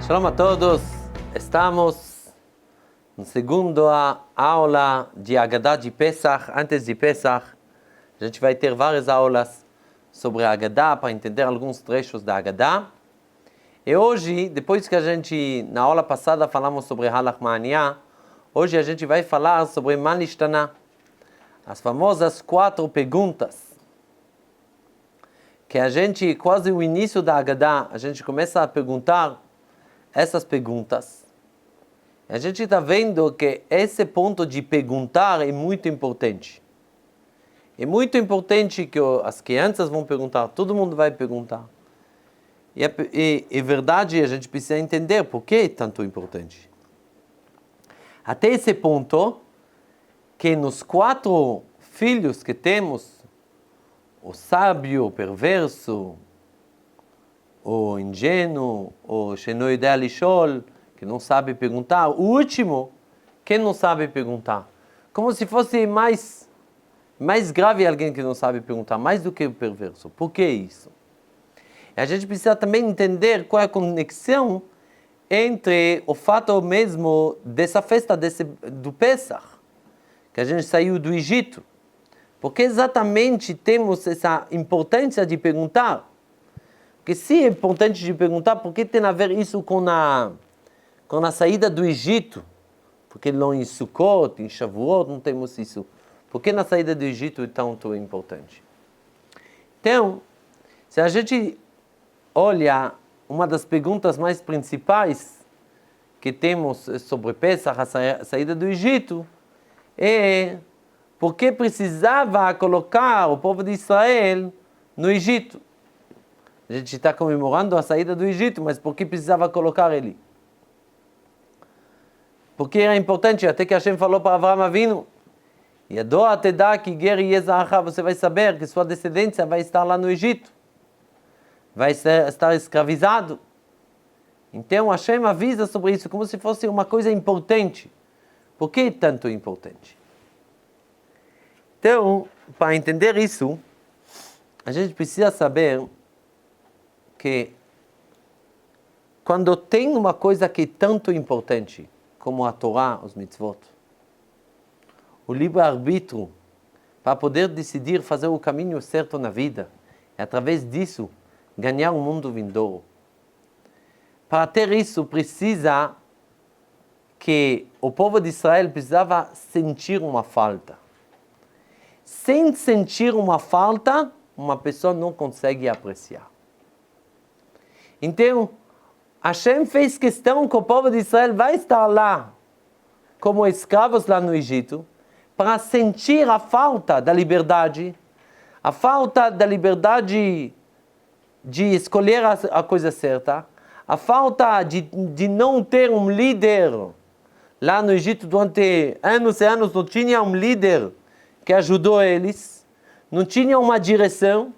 Shalom a todos, estamos na segunda aula de Haggadah de Pesach. Antes de Pesach, a gente vai ter várias aulas sobre a Haggadah para entender alguns trechos da Haggadah. E hoje, depois que a gente, na aula passada, falamos sobre Halach Ma'aniah, hoje a gente vai falar sobre Man Nishtana, as famosas 4 perguntas. Que a gente, quase o início da Haggadah, a gente começa a perguntar essas perguntas. A gente está vendo que esse ponto de perguntar é muito importante. É muito importante que as crianças vão perguntar, todo mundo vai perguntar. E é verdade, a gente precisa entender por que é tanto importante. Até esse ponto, que nos 4 filhos que temos, o sábio, o perverso, o ingênuo, o Sheno Yodea Lishol, que não sabe perguntar, o último, que não sabe perguntar. Como se fosse mais grave alguém que não sabe perguntar, mais do que o perverso. Por que isso? E a gente precisa também entender qual é a conexão entre o fato mesmo dessa festa do Pesach, que a gente saiu do Egito. Porque exatamente temos essa importância de perguntar. Porque se é importante de perguntar, por que tem a ver isso com a saída do Egito? Porque não em Sukkot, em Shavuot, não temos isso. Por que na saída do Egito é tão importante? Então, se a gente olha, uma das perguntas mais principais que temos sobre Pesach, a saída do Egito, é por que precisava colocar o povo de Israel no Egito? A gente está comemorando a saída do Egito, mas por que precisava colocar ele? Porque era importante, até que Hashem falou para Avraham Avinu, Yadoa Teda Ki Ger Yezacha, você vai saber que sua descendência vai estar lá no Egito, vai estar escravizado. Então Hashem avisa sobre isso como se fosse uma coisa importante. Por que tanto importante? Então, para entender isso, a gente precisa saber que quando tem uma coisa que é tanto importante como a Torá, os mitzvot, o livre-arbítrio, para poder decidir fazer o caminho certo na vida, e através disso ganhar um mundo vindouro. Para ter isso, precisa que o povo de Israel precisava sentir uma falta. Sem sentir uma falta, uma pessoa não consegue apreciar. Então, Hashem fez questão que o povo de Israel vai estar lá, como escravos lá no Egito, para sentir a falta da liberdade, a falta da liberdade de escolher a coisa certa, a falta de não ter um líder. Lá no Egito, durante anos e anos, não tinha um líder que ajudou eles, não tinha uma direção.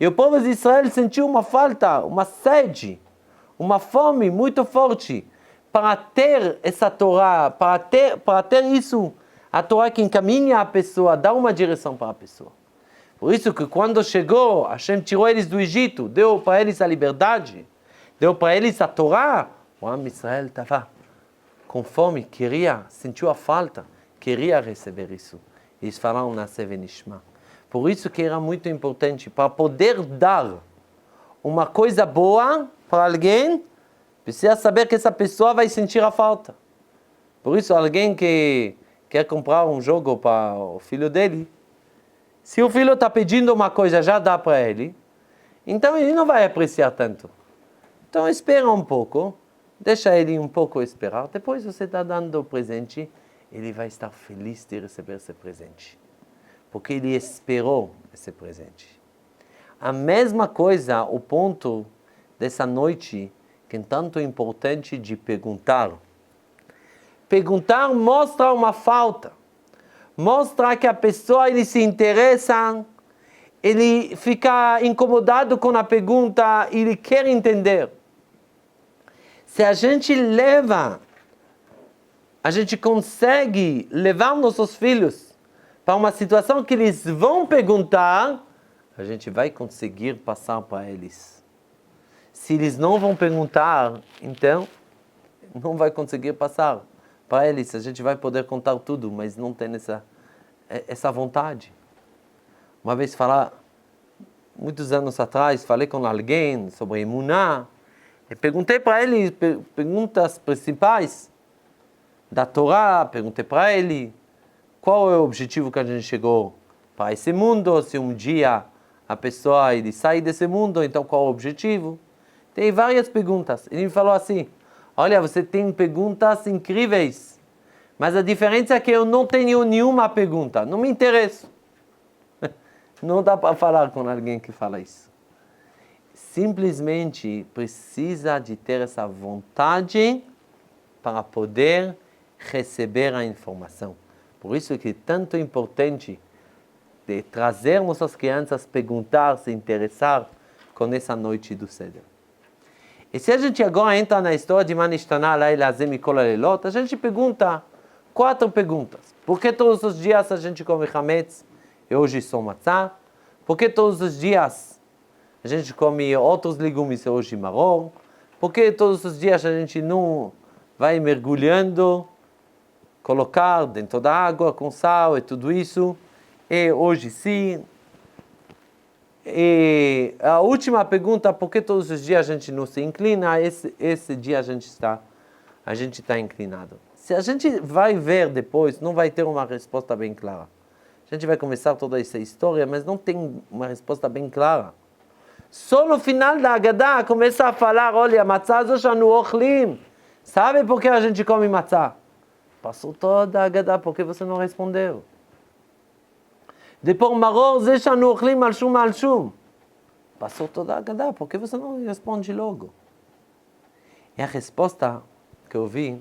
E o povo de Israel sentiu uma falta, uma sede, uma fome muito forte para ter essa Torá, para ter isso, a Torá que encaminha a pessoa, dá uma direção para a pessoa. Por isso que quando chegou, Hashem tirou eles do Egito, deu para eles a liberdade, deu para eles a Torá, o Am Israel estava com fome, sentiu a falta, queria receber isso. Eles falaram Naseh Venishma. Por isso que era muito importante, para poder dar uma coisa boa para alguém, precisa saber que essa pessoa vai sentir a falta. Por isso, alguém que quer comprar um jogo para o filho dele, se o filho está pedindo uma coisa, já dá para ele, então ele não vai apreciar tanto. Então espera um pouco, deixa ele um pouco esperar, depois você está dando o presente, ele vai estar feliz de receber esse presente. Porque ele esperou esse presente. A mesma coisa, o ponto dessa noite, que é tanto importante de perguntar. Perguntar mostra uma falta. Mostra que a pessoa ele se interessa, ele fica incomodado com a pergunta, ele quer entender. Se a gente consegue levar nossos filhos para uma situação que eles vão perguntar, a gente vai conseguir passar para eles. Se eles não vão perguntar, então não vai conseguir passar para eles. A gente vai poder contar tudo, mas não tem essa vontade. Uma vez muitos anos atrás, falei com alguém sobre Emuná, e perguntei para ele perguntas principais da Torá, perguntei para ele qual é o objetivo que a gente chegou para esse mundo, se um dia a pessoa ele sai desse mundo, então qual é o objetivo? Tem várias perguntas. Ele me falou assim, olha, você tem perguntas incríveis, mas a diferença é que eu não tenho nenhuma pergunta, não me interesso. Não dá para falar com alguém que fala isso. Simplesmente precisa de ter essa vontade para poder receber a informação. Por isso que é tanto importante de trazer nossas crianças, perguntar, se interessar com essa noite do Seder. E se a gente agora entra na história de Manishtaná Laila Hazeh Mikol Halelot, a gente pergunta 4 perguntas. Por que todos os dias a gente come Hametz e hoje só matzá? Por que todos os dias a gente come outros legumes e hoje maror? Por que todos os dias a gente não vai mergulhando, colocar dentro da água com sal e tudo isso? E hoje sim. E a última pergunta, por que todos os dias a gente não se inclina? Esse dia a gente está inclinado. Se a gente vai ver depois, não vai ter uma resposta bem clara. A gente vai começar toda essa história, mas não tem uma resposta bem clara. Só no final da Haggadah começa a falar, olha, matzah zoshanu ochlim. Sabe por que a gente come matzah? Passou toda a Haggadah, por que você não respondeu? Depois, maror zoshanu ochlim al shum al shum. Passou toda a Haggadah, por que você não responde logo? E a resposta que eu vi,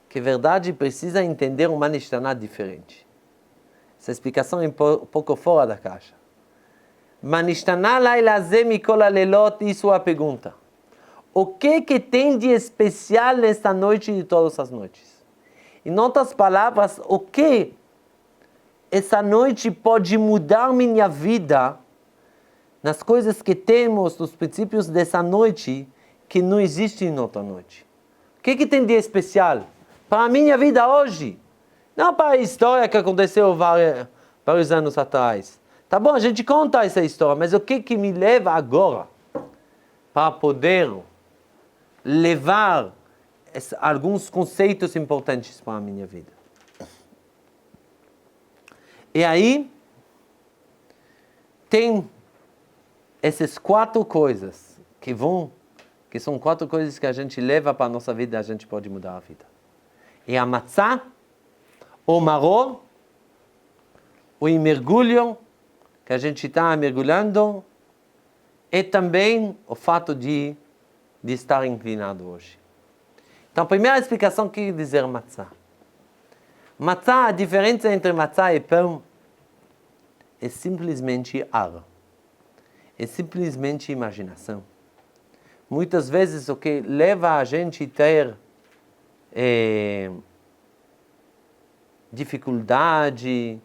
que verdade precisa entender uma Manishtaná diferente. Essa explicação é um pouco fora da caixa. Manishtaná Laila Hazeh Mikol Halelot, isso é a pergunta. O que tem de especial nesta noite de todas as noites? Em outras palavras, o que essa noite pode mudar minha vida nas coisas que temos, nos princípios dessa noite, que não existe em outra noite? O que tem de especial para a minha vida hoje? Não para a história que aconteceu vários anos atrás. Tá bom, a gente conta essa história, mas o que me leva agora para poder levar alguns conceitos importantes para a minha vida? E aí, tem essas 4 coisas que são 4 coisas que a gente leva para a nossa vida e a gente pode mudar a vida. É a matzá, o maror, o mergulho, que a gente está mergulhando, e também o fato de estar inclinado hoje. Então, a primeira explicação, o que quer dizer matzá? Matzá, a diferença entre matzá e pão é simplesmente ar. É simplesmente imaginação. Muitas vezes o que leva a gente a ter dificuldade,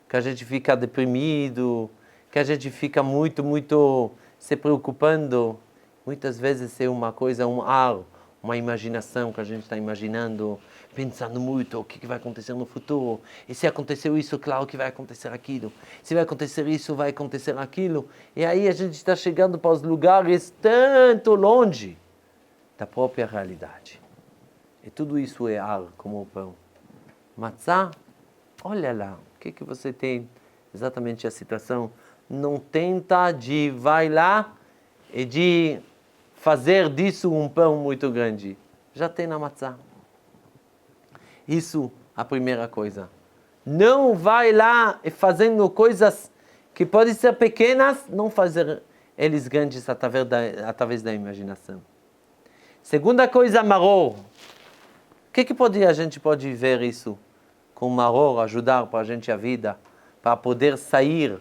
que a gente fica deprimido, que a gente fica muito se preocupando, muitas vezes é uma coisa, um ar, uma imaginação que a gente está imaginando, pensando muito o que vai acontecer no futuro. E se aconteceu isso, claro que vai acontecer aquilo. Se vai acontecer isso, vai acontecer aquilo. E aí a gente está chegando para os lugares tanto longe da própria realidade. E tudo isso é ar, como o pão. Matzá, olha lá, o que você tem? Exatamente a situação. Não tenta vai lá e de fazer disso um pão muito grande. Já tem na matzá. Isso a primeira coisa. Não vai lá e fazendo coisas que podem ser pequenas, não fazer eles grandes através da imaginação. Segunda coisa, maror. O que a gente pode ver isso? Com maror, ajudar para a gente a vida, para poder sair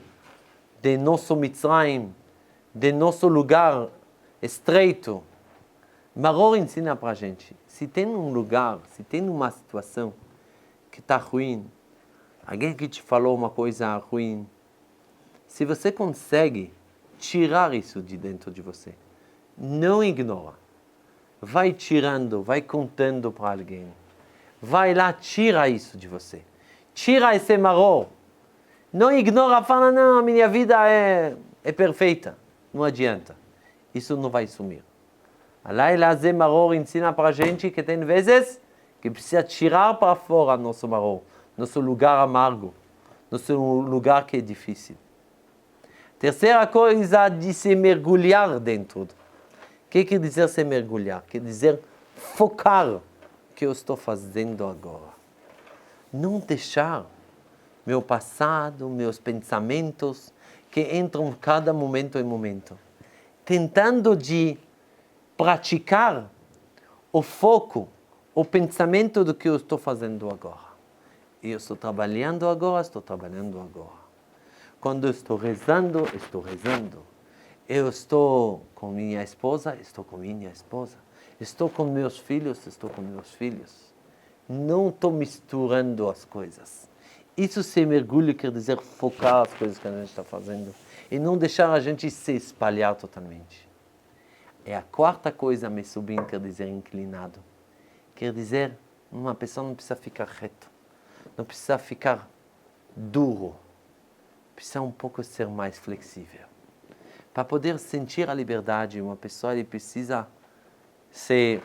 de nosso Mitzrayim, de nosso lugar estreito. Maror ensina para a gente, se tem um lugar, se tem uma situação que está ruim, alguém que te falou uma coisa ruim, se você consegue tirar isso de dentro de você, não ignora. vai tirando, vai contando para alguém. Vai lá, tira isso de você. Tira esse maror. Não ignora, fala, não, minha vida é perfeita. Não adianta. Isso não vai sumir. Alai Lazer Maror ensina para a gente que tem vezes que precisa tirar para fora nosso maror, nosso lugar amargo, nosso lugar que é difícil. Terceira coisa de se mergulhar dentro. O que quer dizer se mergulhar? Quer dizer focar o que eu estou fazendo agora. Não deixar meu passado, meus pensamentos, que entram cada momento em momento. Tentando de praticar o foco, o pensamento do que eu estou fazendo agora. Eu estou trabalhando agora, estou trabalhando agora. Quando eu estou rezando, estou rezando. Eu estou com minha esposa, estou com minha esposa. Estou com meus filhos, estou com meus filhos. Não estou misturando as coisas. Isso se mergulho quer dizer focar as coisas que a gente está fazendo e não deixar a gente se espalhar totalmente. É a quarta coisa, mesubim, quer dizer inclinado. Quer dizer, uma pessoa não precisa ficar reto, não precisa ficar duro, precisa um pouco ser mais flexível. Para poder sentir a liberdade, uma pessoa ele precisa se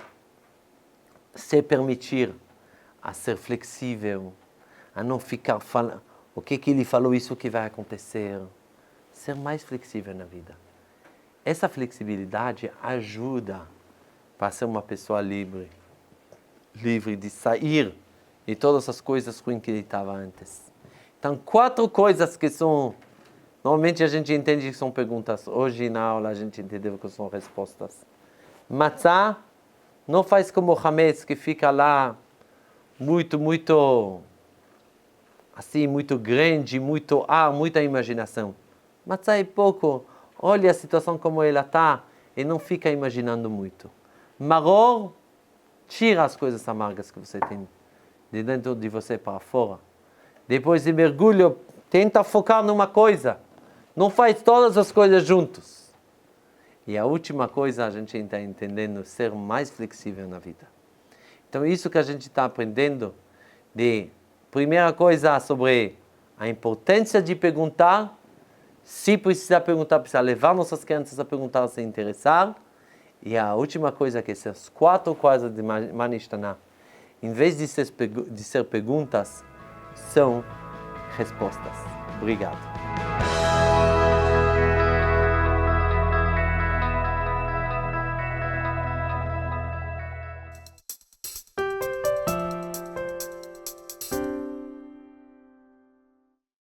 permitir a ser flexível, a não ficar falando o que ele falou, isso que vai acontecer. Ser mais flexível na vida. Essa flexibilidade ajuda para ser uma pessoa livre de sair de todas as coisas ruins que ele estava antes. Então, 4 coisas que são, normalmente a gente entende que são perguntas, hoje na aula a gente entendeu que são respostas. Matzah, não faz como Hametz, que fica lá muito, assim, muito grande, muita imaginação. Matzah é pouco, olha a situação como ela está e não fica imaginando muito. Maror, tira as coisas amargas que você tem de dentro de você para fora. Depois de mergulho, tenta focar numa coisa. Não faz todas as coisas juntos. E a última coisa, a gente está entendendo, ser mais flexível na vida. Então, isso que a gente está aprendendo, primeira coisa sobre a importância de perguntar. Se precisar perguntar, precisa levar nossas crianças a perguntar, se interessar. E a última coisa, que essas 4 coisas de Manishtaná, em vez de ser perguntas, são respostas. Obrigado.